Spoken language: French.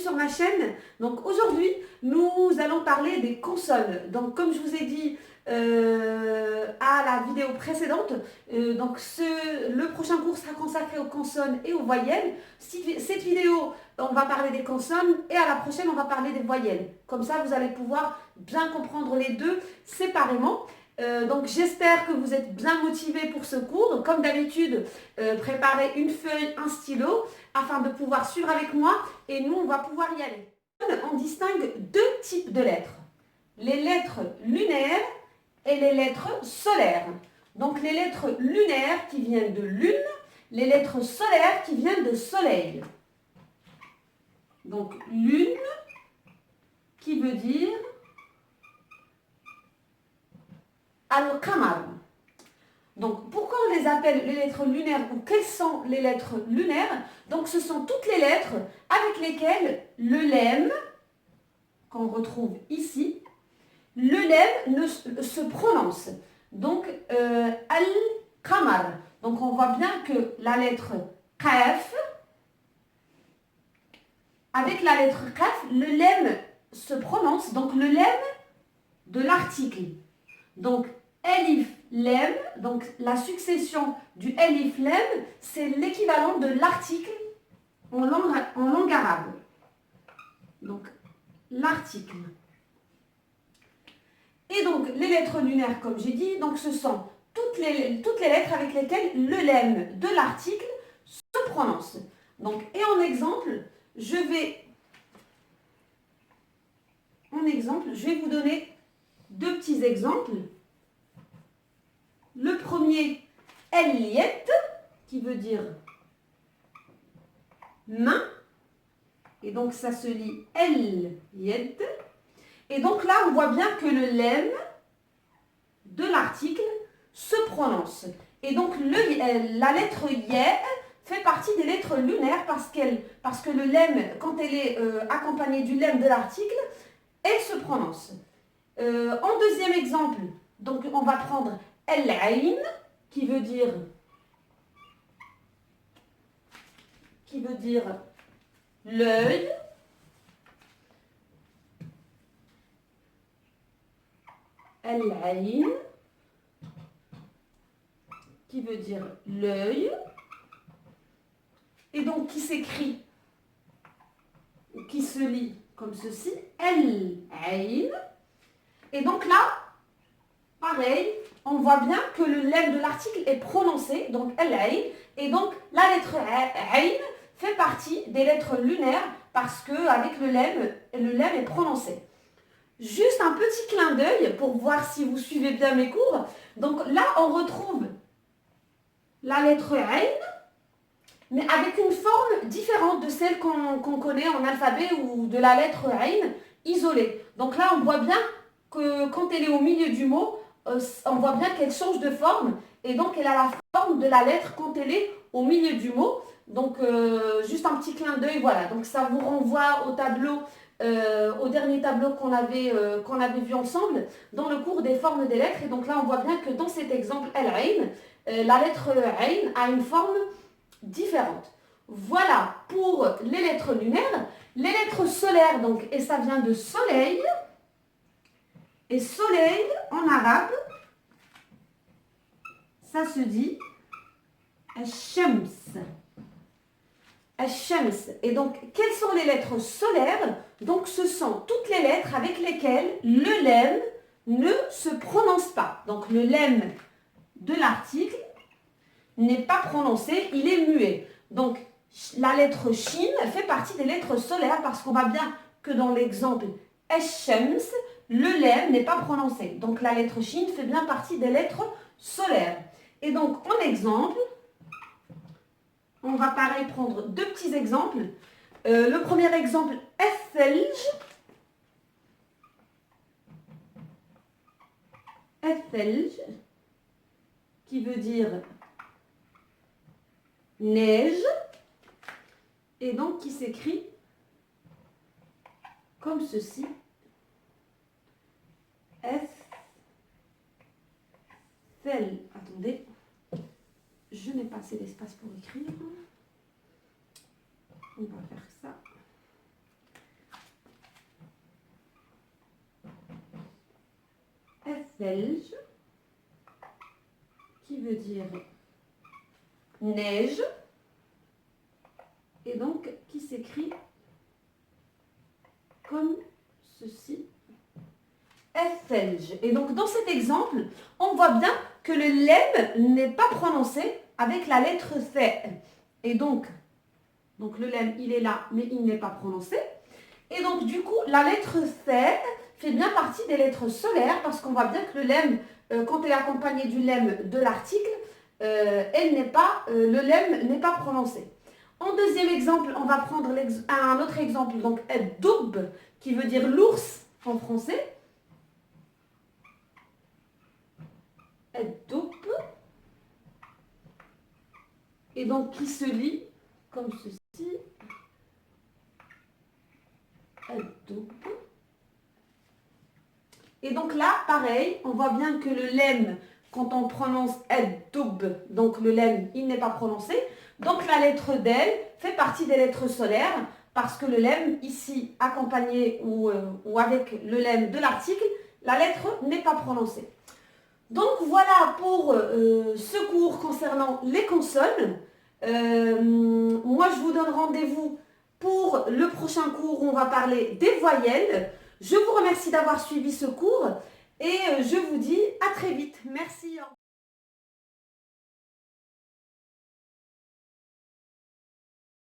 sur ma chaîne. Donc aujourd'hui, nous allons parler des consonnes. Donc comme je vous ai dit à la vidéo précédente, le prochain cours sera consacré aux consonnes et aux voyelles. Cette vidéo, on va parler des consonnes et à la prochaine, on va parler des voyelles. Comme ça, vous allez pouvoir bien comprendre les deux séparément. Donc j'espère que vous êtes bien motivés pour ce cours. Comme d'habitude, préparez une feuille, un stylo afin de pouvoir suivre avec moi et nous on va pouvoir y aller. On distingue deux types de lettres. Les lettres lunaires et les lettres solaires. Donc les lettres lunaires qui viennent de lune, les lettres solaires qui viennent de soleil. Donc lune qui veut dire al-qamar. Donc, pourquoi on les appelle les lettres lunaires ou quelles sont les lettres lunaires? Donc, ce sont toutes les lettres avec lesquelles le lemme, qu'on retrouve ici, le lemme se prononce. Donc, al-qamar. Donc, on voit bien que la lettre qaf, avec la lettre qaf, le lemme se prononce. Donc, le lemme de l'article. Donc, Elif, Lem, donc la succession du Elif, Lem, c'est l'équivalent de l'article en langue arabe. Donc, l'article. Et donc, les lettres lunaires, comme j'ai dit, donc ce sont toutes les lettres avec lesquelles le lemme de l'article se prononce. Donc, et en exemple, je vais vous donner deux petits exemples. Le premier, El-Yet, qui veut dire main. Et donc, ça se lit El-Yet. Et donc là, on voit bien que le lemme de l'article se prononce. Et donc, la lettre Yet fait partie des lettres lunaires parce que le lemme, quand elle est accompagnée du lemme de l'article, elle se prononce. En deuxième exemple, donc on va prendre El-Ain, qui veut dire l'œil. El-Ain, qui veut dire l'œil. Et donc qui s'écrit, qui se lit comme ceci, El-Ain. Et donc là, pareil, on voit bien que le lemme de l'article est prononcé, donc El-Ain, et donc la lettre Ain fait partie des lettres lunaires parce qu'avec le lemme est prononcé. Juste un petit clin d'œil pour voir si vous suivez bien mes cours. Donc là, on retrouve la lettre Ain, mais avec une forme différente de celle qu'on connaît en alphabet ou de la lettre Ain isolée. Donc là, on voit bien que quand elle est au milieu du mot, on voit bien qu'elle change de forme et donc elle a la forme de la lettre quand elle est au milieu du mot. Donc juste un petit clin d'œil, voilà. Donc ça vous renvoie au tableau, au dernier tableau qu'on avait vu ensemble dans le cours des formes des lettres. Et donc là on voit bien que dans cet exemple El-Ain, la lettre Ain a une forme différente. Voilà pour les lettres lunaires. Les lettres solaires, donc, et ça vient de soleil. Et soleil, en arabe, ça se dit Al-Shams. Al-Shams. Et donc, quelles sont les lettres solaires? Donc, ce sont toutes les lettres avec lesquelles le lemme ne se prononce pas. Donc, le lemme de l'article n'est pas prononcé, il est muet. Donc, la lettre Shin fait partie des lettres solaires parce qu'on voit bien que dans l'exemple Al-Shams, le lemme n'est pas prononcé. Donc la lettre Shin fait bien partie des lettres solaires. Et donc en exemple, on va pareil prendre deux petits exemples. Le premier exemple, Al-Thalj. Al-Thalj, qui veut dire neige. Et donc qui s'écrit comme ceci. Attendez, je n'ai pas assez d'espace pour écrire. On va faire ça. thelj, qui veut dire neige, et donc qui s'écrit comme ceci. Thelj. Et donc dans cet exemple, on voit bien que le lemme n'est pas prononcé avec la lettre th. Et donc le lemme, il est là, mais il n'est pas prononcé. Et donc du coup, la lettre th fait bien partie des lettres solaires parce qu'on voit bien que le lemme, quand elle est accompagnée du lemme de l'article, le lemme n'est pas prononcé. En deuxième exemple, on va prendre un autre exemple, donc doub, qui veut dire l'ours en français. Doub. Et donc qui se lit comme ceci. Doub. Et donc là, pareil, on voit bien que le lemme, quand on prononce doub, donc le lemme, il n'est pas prononcé. Donc la lettre del fait partie des lettres solaires parce que le lemme, ici, accompagné ou avec le lemme de l'article, la lettre n'est pas prononcée. Donc voilà pour ce cours concernant les consonnes. Moi, je vous donne rendez-vous pour le prochain cours où on va parler des voyelles. Je vous remercie d'avoir suivi ce cours et je vous dis à très vite. Merci.